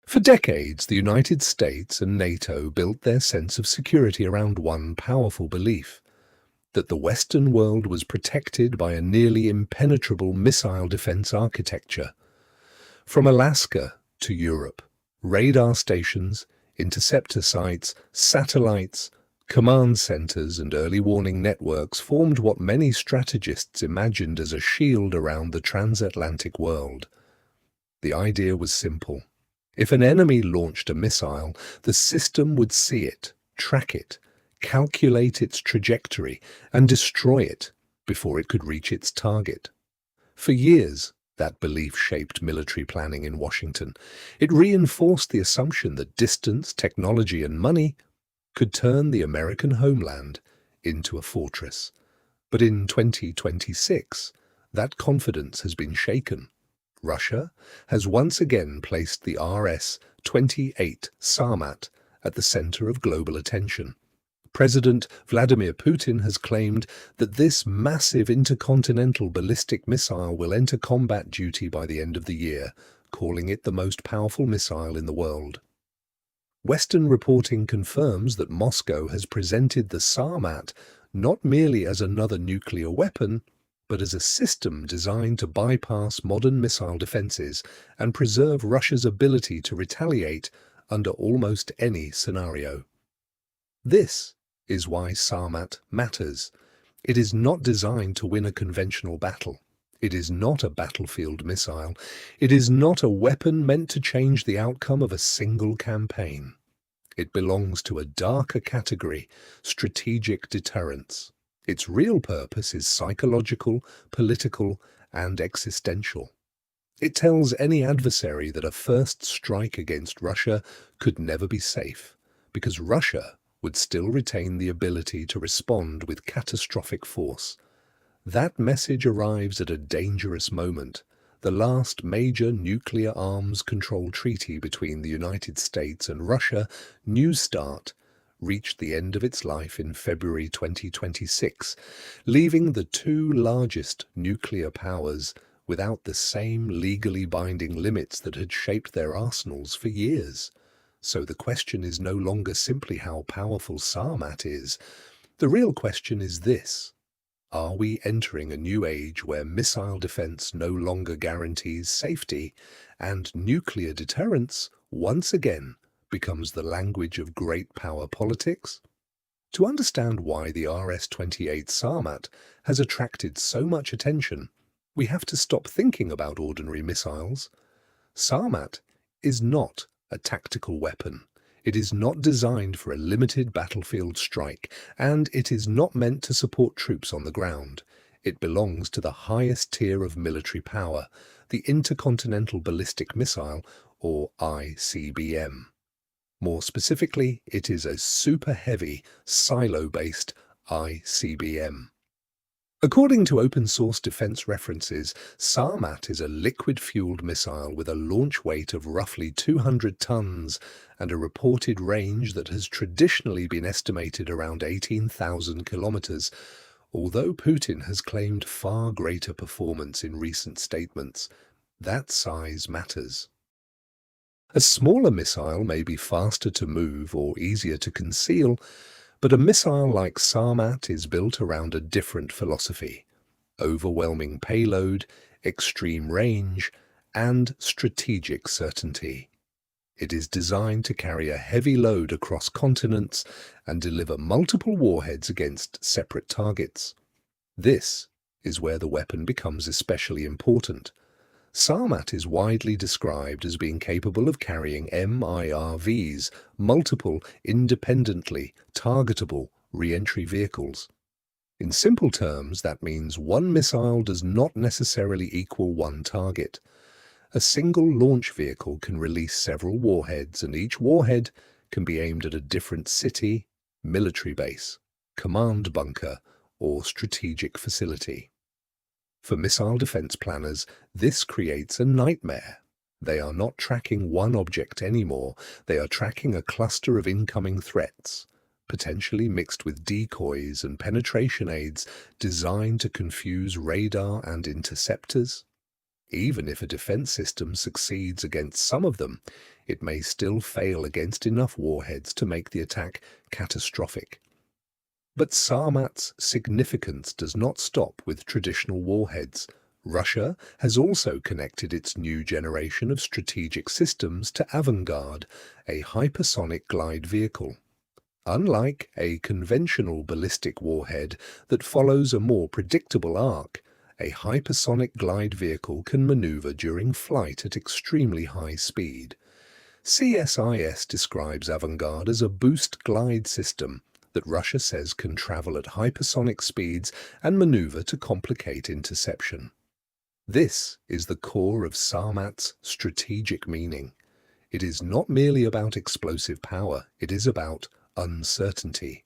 For decades, the United States and NATO built their sense of security around one powerful belief: that the Western world was protected by a nearly impenetrable missile defense architecture. From Alaska to Europe, radar stations, interceptor sites, satellites, command centers, and early warning networks formed what many strategists imagined as a shield around the transatlantic world. The idea was simple. If an enemy launched a missile, the system would see it, track it, calculate its trajectory, and destroy it before it could reach its target. For years, that belief shaped military planning in Washington. It reinforced the assumption that distance, technology, and money could turn the American homeland into a fortress. But in 2026, that confidence has been shaken. Russia has once again placed the RS-28 Sarmat at the center of global attention. President Vladimir Putin has claimed that this massive intercontinental ballistic missile will enter combat duty by the end of the year, calling it the most powerful missile in the world. Western reporting confirms that Moscow has presented the Sarmat not merely as another nuclear weapon, but as a system designed to bypass modern missile defenses and preserve Russia's ability to retaliate under almost any scenario. This is why Sarmat matters. It is not designed to win a conventional battle. It is not a battlefield missile. It is not a weapon meant to change the outcome of a single campaign. It belongs to a darker category: strategic deterrence. Its real purpose is psychological, political, and existential. It tells any adversary that a first strike against Russia could never be safe, because Russia would still retain the ability to respond with catastrophic force. That message arrives at a dangerous moment. The last major nuclear arms control treaty between the United States and Russia, New START, reached the end of its life in February 2026, leaving the two largest nuclear powers without the same legally binding limits that had shaped their arsenals for years. So the question is no longer simply how powerful Sarmat is. The real question is this: are we entering a new age where missile defense no longer guarantees safety, and nuclear deterrence once again becomes the language of great power politics? To understand why the RS-28 Sarmat has attracted so much attention, we have to stop thinking about ordinary missiles. Sarmat is not a tactical weapon. It is not designed for a limited battlefield strike, and it is not meant to support troops on the ground. It belongs to the highest tier of military power, the Intercontinental Ballistic Missile, or ICBM. More specifically, it is a super-heavy, silo-based ICBM. According to open-source defense references, Sarmat is a liquid-fueled missile with a launch weight of roughly 200 tons and a reported range that has traditionally been estimated around 18,000 kilometers, although Putin has claimed far greater performance in recent statements. That size matters. A smaller missile may be faster to move or easier to conceal, but a missile like Sarmat is built around a different philosophy: overwhelming payload, extreme range, and strategic certainty. It is designed to carry a heavy load across continents and deliver multiple warheads against separate targets. This is where the weapon becomes especially important. Sarmat is widely described as being capable of carrying MIRVs, multiple independently targetable re-entry vehicles. In simple terms, that means one missile does not necessarily equal one target. A single launch vehicle can release several warheads, and each warhead can be aimed at a different city, military base, command bunker, or strategic facility. For missile defense planners, this creates a nightmare. They are not tracking one object anymore. They are tracking a cluster of incoming threats, potentially mixed with decoys and penetration aids designed to confuse radar and interceptors. Even if a defense system succeeds against some of them, it may still fail against enough warheads to make the attack catastrophic. But Sarmat's significance does not stop with traditional warheads. Russia has also connected its new generation of strategic systems to Avangard, a hypersonic glide vehicle. Unlike a conventional ballistic warhead that follows a more predictable arc, a hypersonic glide vehicle can maneuver during flight at extremely high speed. CSIS describes Avangard as a boost glide system that Russia says can travel at hypersonic speeds and maneuver to complicate interception. This is the core of Sarmat's strategic meaning. It is not merely about explosive power, it is about uncertainty.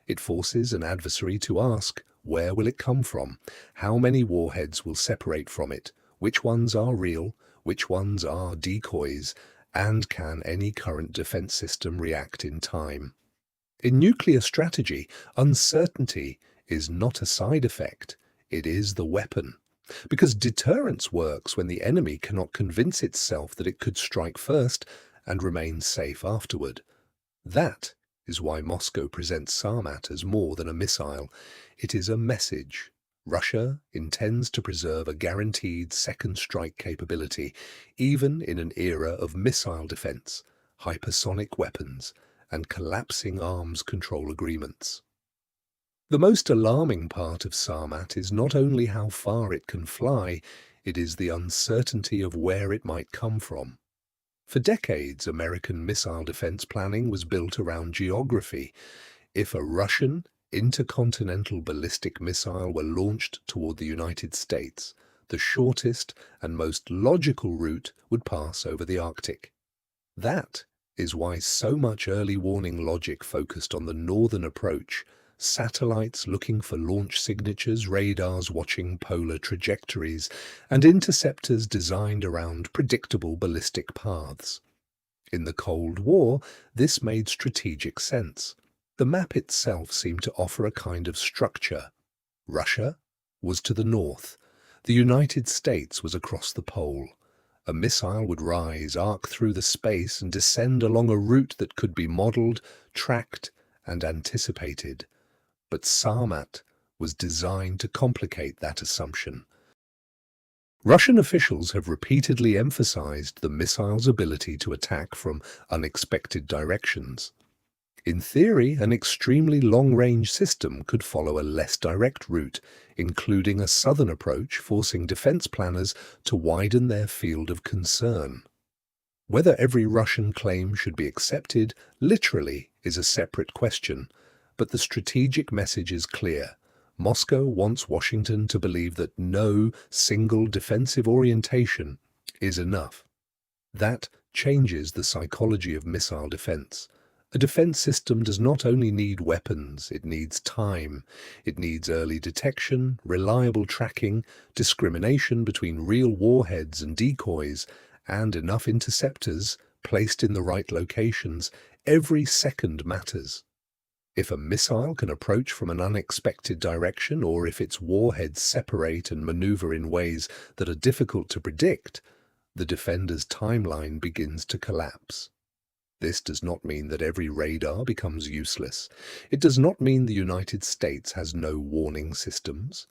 It forces an adversary to ask, where will it come from? How many warheads will separate from it? Which ones are real? Which ones are decoys? And can any current defense system react in time? In nuclear strategy, uncertainty is not a side effect, it is the weapon. Because deterrence works when the enemy cannot convince itself that it could strike first and remain safe afterward. That is why Moscow presents Sarmat as more than a missile. It is a message. Russia intends to preserve a guaranteed second strike capability, even in an era of missile defense, hypersonic weapons, and collapsing arms control agreements. The most alarming part of Sarmat is not only how far it can fly, it is the uncertainty of where it might come from. For decades, American missile defense planning was built around geography. If a Russian intercontinental ballistic missile were launched toward the United States, the shortest and most logical route would pass over the Arctic. That is why so much early warning logic focused on the northern approach, satellites looking for launch signatures, radars watching polar trajectories, and interceptors designed around predictable ballistic paths. In the Cold War, this made strategic sense. The map itself seemed to offer a kind of structure. Russia was to the north. The United States was across the pole. A missile would rise, arc through the space, and descend along a route that could be modeled, tracked, and anticipated. But Sarmat was designed to complicate that assumption. Russian officials have repeatedly emphasized the missile's ability to attack from unexpected directions. In theory, an extremely long-range system could follow a less direct route, including a southern approach, forcing defense planners to widen their field of concern. Whether every Russian claim should be accepted literally is a separate question, but the strategic message is clear. Moscow wants Washington to believe that no single defensive orientation is enough. That changes the psychology of missile defense. A defense system does not only need weapons, it needs time. It needs early detection, reliable tracking, discrimination between real warheads and decoys, and enough interceptors placed in the right locations. Every second matters. If a missile can approach from an unexpected direction, or if its warheads separate and maneuver in ways that are difficult to predict, the defender's timeline begins to collapse. This does not mean that every radar becomes useless. It does not mean the United States has no warning systems.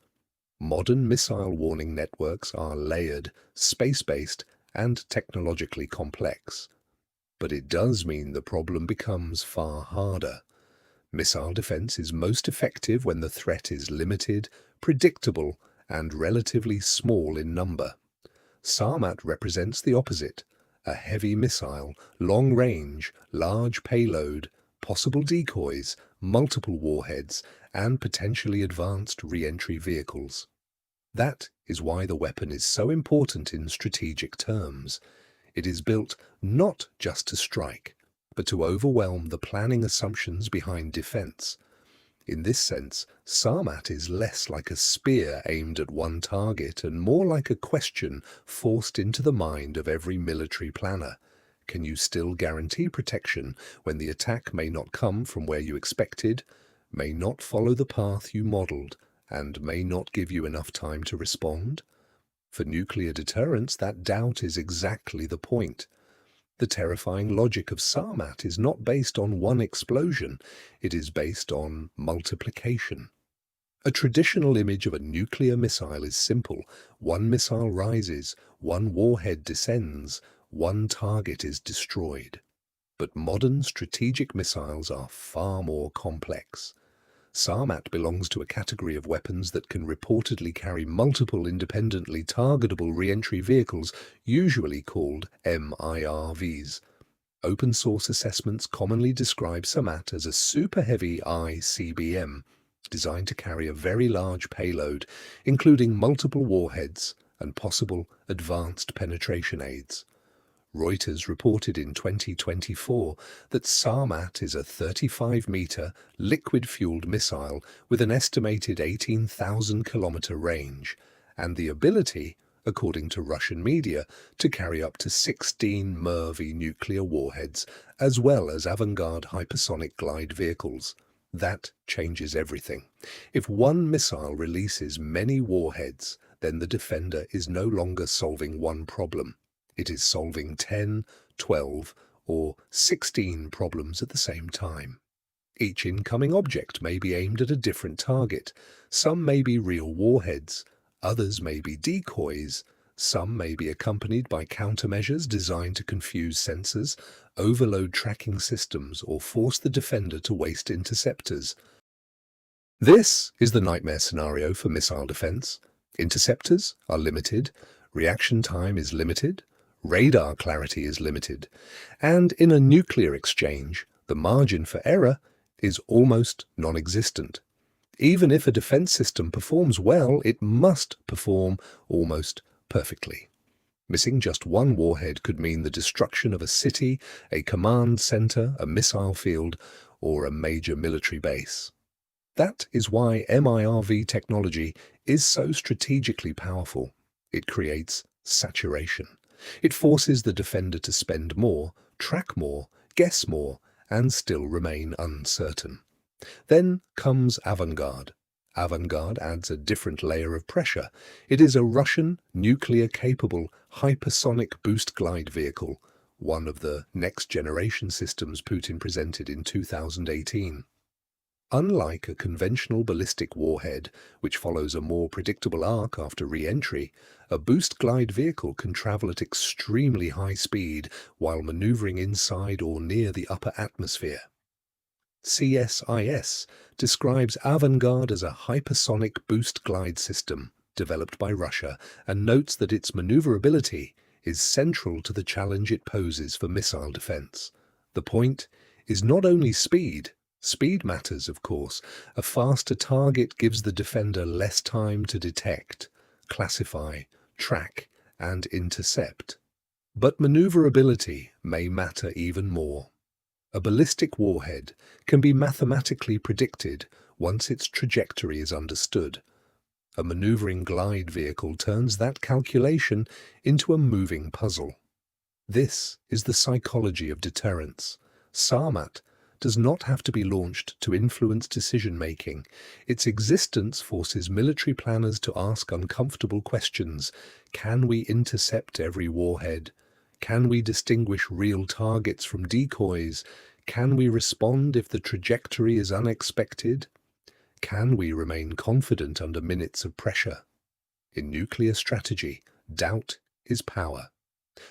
Modern missile warning networks are layered, space-based, and technologically complex. But it does mean the problem becomes far harder. Missile defense is most effective when the threat is limited, predictable, and relatively small in number. Sarmat represents the opposite: a heavy missile, long range, large payload, possible decoys, multiple warheads, and potentially advanced re-entry vehicles. That is why the weapon is so important in strategic terms. It is built not just to strike, but to overwhelm the planning assumptions behind defense. In this sense, Sarmat is less like a spear aimed at one target and more like a question forced into the mind of every military planner. Can you still guarantee protection when the attack may not come from where you expected, may not follow the path you modeled, and may not give you enough time to respond? For nuclear deterrence, that doubt is exactly the point. The terrifying logic of Sarmat is not based on one explosion, it is based on multiplication. A traditional image of a nuclear missile is simple. One missile rises, one warhead descends, one target is destroyed. But modern strategic missiles are far more complex. Sarmat belongs to a category of weapons that can reportedly carry multiple independently targetable re-entry vehicles, usually called MIRVs. Open source assessments commonly describe Sarmat as a super-heavy ICBM, designed to carry a very large payload, including multiple warheads and possible advanced penetration aids. Reuters reported in 2024 that Sarmat is a 35-meter liquid-fueled missile with an estimated 18,000-kilometer range, and the ability, according to Russian media, to carry up to 16 MIRV nuclear warheads, as well as Avangard hypersonic glide vehicles. That changes everything. If one missile releases many warheads, then the defender is no longer solving one problem. It is solving 10, 12, or 16 problems at the same time. Each incoming object may be aimed at a different target. Some may be real warheads, others may be decoys, some may be accompanied by countermeasures designed to confuse sensors, overload tracking systems, or force the defender to waste interceptors. This is the nightmare scenario for missile defense. Interceptors are limited, reaction time is limited, radar clarity is limited, and in a nuclear exchange, the margin for error is almost non-existent. Even if a defense system performs well, it must perform almost perfectly. Missing just one warhead could mean the destruction of a city, a command center, a missile field, or a major military base. That is why MIRV technology is so strategically powerful. It creates saturation. It forces the defender to spend more, track more, guess more, and still remain uncertain. Then comes Avangard. Avangard adds a different layer of pressure. It is a Russian, nuclear-capable, hypersonic boost glide vehicle, one of the next-generation systems Putin presented in 2018. Unlike a conventional ballistic warhead, which follows a more predictable arc after re-entry, a boost glide vehicle can travel at extremely high speed while maneuvering inside or near the upper atmosphere. CSIS describes Avangard as a hypersonic boost glide system developed by Russia and notes that its maneuverability is central to the challenge it poses for missile defense. The point is not only speed. Speed matters, of course. A faster target gives the defender less time to detect, classify, track, and intercept. But maneuverability may matter even more. A ballistic warhead can be mathematically predicted once its trajectory is understood. A maneuvering glide vehicle turns that calculation into a moving puzzle. This is the psychology of deterrence. Sarmat does not have to be launched to influence decision-making. Its existence forces military planners to ask uncomfortable questions. Can we intercept every warhead? Can we distinguish real targets from decoys? Can we respond if the trajectory is unexpected? Can we remain confident under minutes of pressure? In nuclear strategy, doubt is power.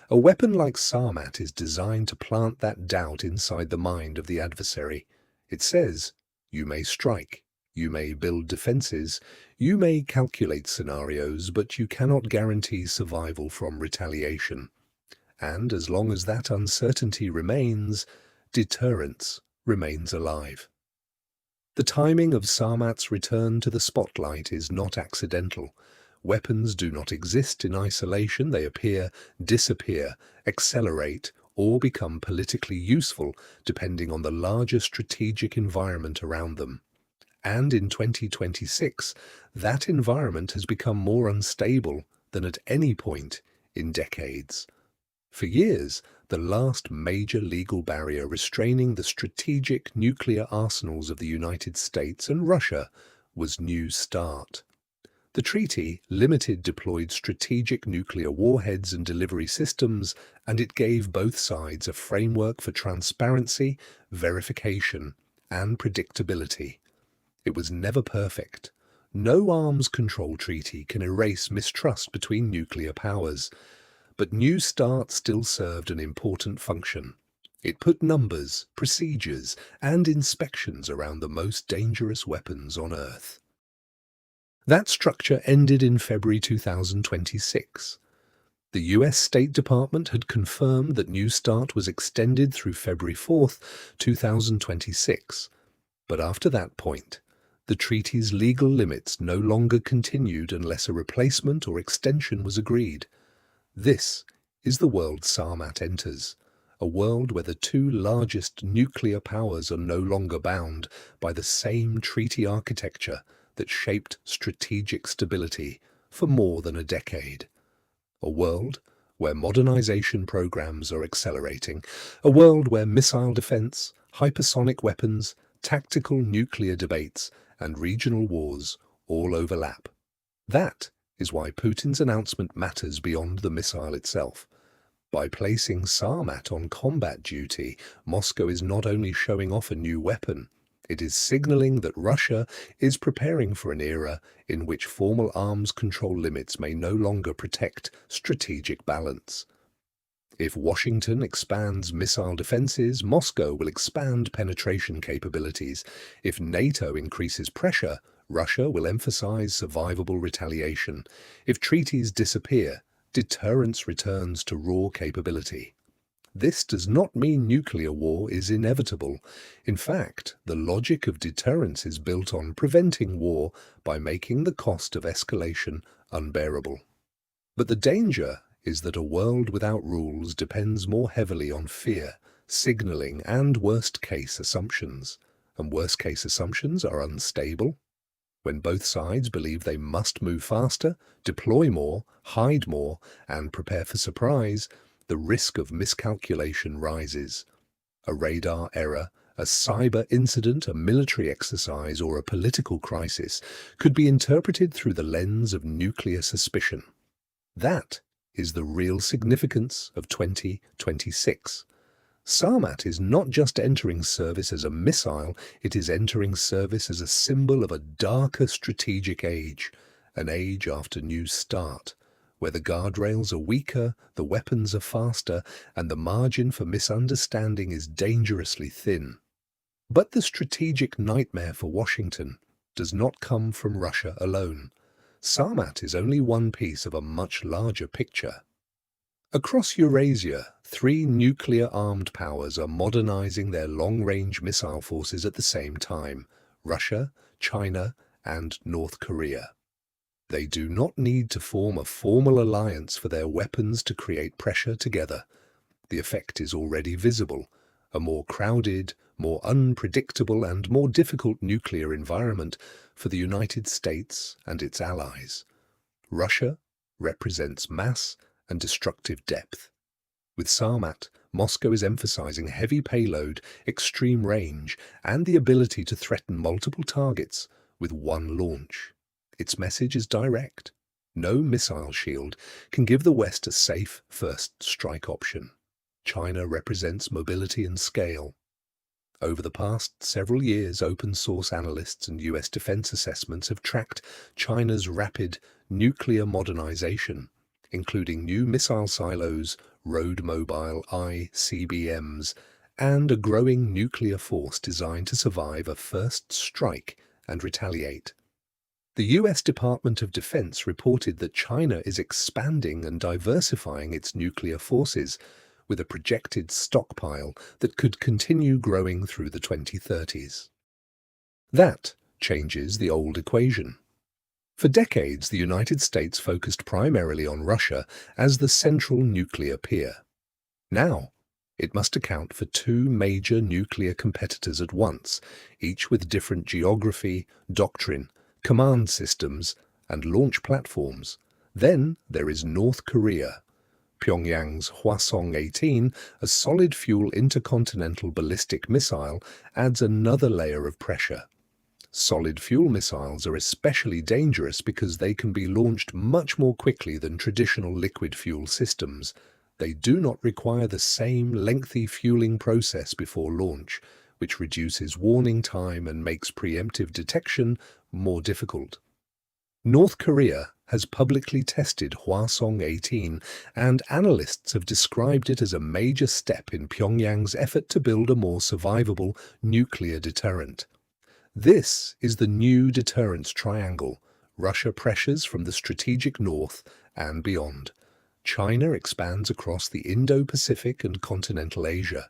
A weapon like Sarmat is designed to plant that doubt inside the mind of the adversary. It says, you may strike, you may build defenses, you may calculate scenarios, but you cannot guarantee survival from retaliation. And as long as that uncertainty remains, deterrence remains alive. The timing of Sarmat's return to the spotlight is not accidental. Weapons do not exist in isolation. They appear, disappear, accelerate, or become politically useful depending on the larger strategic environment around them. And in 2026, that environment has become more unstable than at any point in decades. For years, the last major legal barrier restraining the strategic nuclear arsenals of the United States and Russia was New START. The treaty limited deployed strategic nuclear warheads and delivery systems, and it gave both sides a framework for transparency, verification, and predictability. It was never perfect. No arms control treaty can erase mistrust between nuclear powers, but New START still served an important function. It put numbers, procedures, and inspections around the most dangerous weapons on Earth. That structure ended in February 2026. The US State Department had confirmed that New START was extended through February 4, 2026. But after that point, the treaty's legal limits no longer continued unless a replacement or extension was agreed. This is the world Sarmat enters, a world where the two largest nuclear powers are no longer bound by the same treaty architecture that shaped strategic stability for more than a decade. A world where modernization programs are accelerating, a world where missile defense, hypersonic weapons, tactical nuclear debates, and regional wars all overlap. That is why Putin's announcement matters beyond the missile itself. By placing Sarmat on combat duty, Moscow is not only showing off a new weapon, it is signaling that Russia is preparing for an era in which formal arms control limits may no longer protect strategic balance. If Washington expands missile defenses, Moscow will expand penetration capabilities. If NATO increases pressure, Russia will emphasize survivable retaliation. If treaties disappear, deterrence returns to raw capability. This does not mean nuclear war is inevitable. In fact, the logic of deterrence is built on preventing war by making the cost of escalation unbearable. But the danger is that a world without rules depends more heavily on fear, signaling, and worst-case assumptions. And worst-case assumptions are unstable. When both sides believe they must move faster, deploy more, hide more, and prepare for surprise, the risk of miscalculation rises. A radar error, a cyber incident, a military exercise, or a political crisis could be interpreted through the lens of nuclear suspicion. That is the real significance of 2026. Sarmat is not just entering service as a missile, it is entering service as a symbol of a darker strategic age, an age after New START, where the guardrails are weaker, the weapons are faster, and the margin for misunderstanding is dangerously thin. But the strategic nightmare for Washington does not come from Russia alone. Sarmat is only one piece of a much larger picture. Across Eurasia, 3 nuclear-armed powers are modernizing their long-range missile forces at the same time: Russia, China, and North Korea. They do not need to form a formal alliance for their weapons to create pressure together. The effect is already visible: a more crowded, more unpredictable, and more difficult nuclear environment for the United States and its allies. Russia represents mass and destructive depth. With Sarmat, Moscow is emphasizing heavy payload, extreme range, and the ability to threaten multiple targets with one launch. Its message is direct. No missile shield can give the West a safe first strike option. China represents mobility and scale. Over the past several years, open-source analysts and US defense assessments have tracked China's rapid nuclear modernization, including new missile silos, road-mobile ICBMs, and a growing nuclear force designed to survive a first strike and retaliate. The US Department of Defense reported that China is expanding and diversifying its nuclear forces, with a projected stockpile that could continue growing through the 2030s. That changes the old equation. For decades, the United States focused primarily on Russia as the central nuclear peer. Now, it must account for 2 major nuclear competitors at once, each with different geography, doctrine, command systems, and launch platforms. Then there is North Korea. Pyongyang's Hwasong-18, a solid-fuel intercontinental ballistic missile, adds another layer of pressure. Solid fuel missiles are especially dangerous because they can be launched much more quickly than traditional liquid fuel systems. They do not require the same lengthy fueling process before launch, which reduces warning time and makes preemptive detection more difficult. North Korea has publicly tested Hwasong-18, and analysts have described it as a major step in Pyongyang's effort to build a more survivable nuclear deterrent. This is the new deterrence triangle. Russia pressures from the strategic north and beyond. China expands across the Indo-Pacific and continental Asia.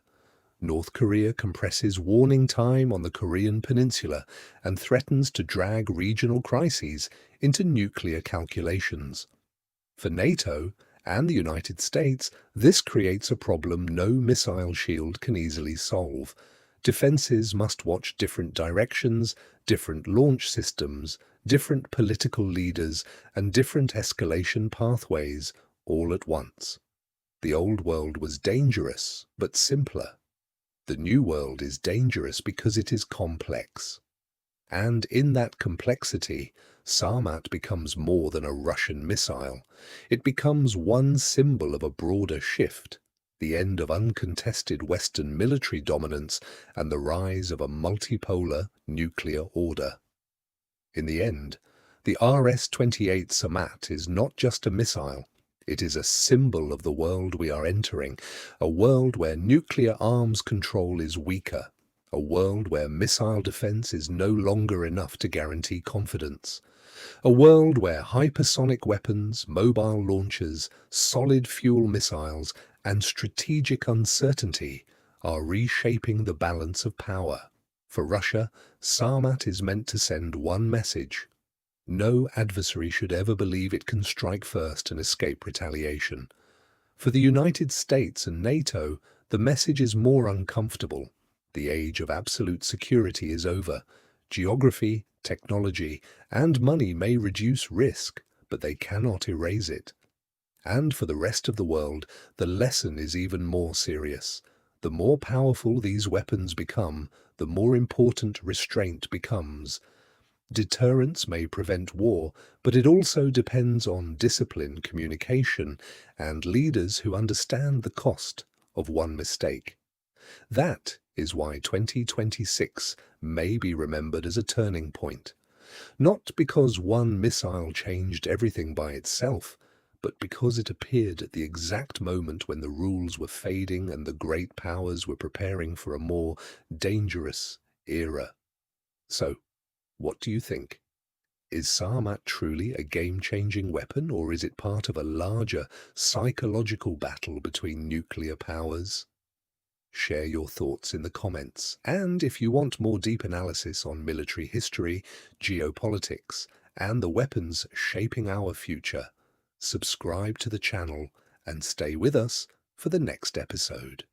North Korea compresses warning time on the Korean peninsula and threatens to drag regional crises into nuclear calculations. For NATO and the United States, this creates a problem no missile shield can easily solve. Defenses must watch different directions, different launch systems, different political leaders, and different escalation pathways all at once. The old world was dangerous, but simpler. The new world is dangerous because it is complex. And in that complexity, Sarmat becomes more than a Russian missile. It becomes one symbol of a broader shift, the end of uncontested Western military dominance and the rise of a multipolar nuclear order. In the end, the RS-28 Sarmat is not just a missile. It is a symbol of the world we are entering, a world where nuclear arms control is weaker, a world where missile defense is no longer enough to guarantee confidence, a world where hypersonic weapons, mobile launchers, solid fuel missiles, and strategic uncertainty are reshaping the balance of power. For Russia, Sarmat is meant to send one message: no adversary should ever believe it can strike first and escape retaliation. For the United States and NATO, the message is more uncomfortable. The age of absolute security is over. Geography, technology, and money may reduce risk, but they cannot erase it. And for the rest of the world, the lesson is even more serious. The more powerful these weapons become, the more important restraint becomes. Deterrence may prevent war, but it also depends on discipline, communication, and leaders who understand the cost of one mistake. That is why 2026 may be remembered as a turning point. Not because one missile changed everything by itself, but because it appeared at the exact moment when the rules were fading and the great powers were preparing for a more dangerous era. So, what do you think? Is Sarmat truly a game-changing weapon, or is it part of a larger psychological battle between nuclear powers? Share your thoughts in the comments, and if you want more deep analysis on military history, geopolitics, and the weapons shaping our future, subscribe to the channel and stay with us for the next episode.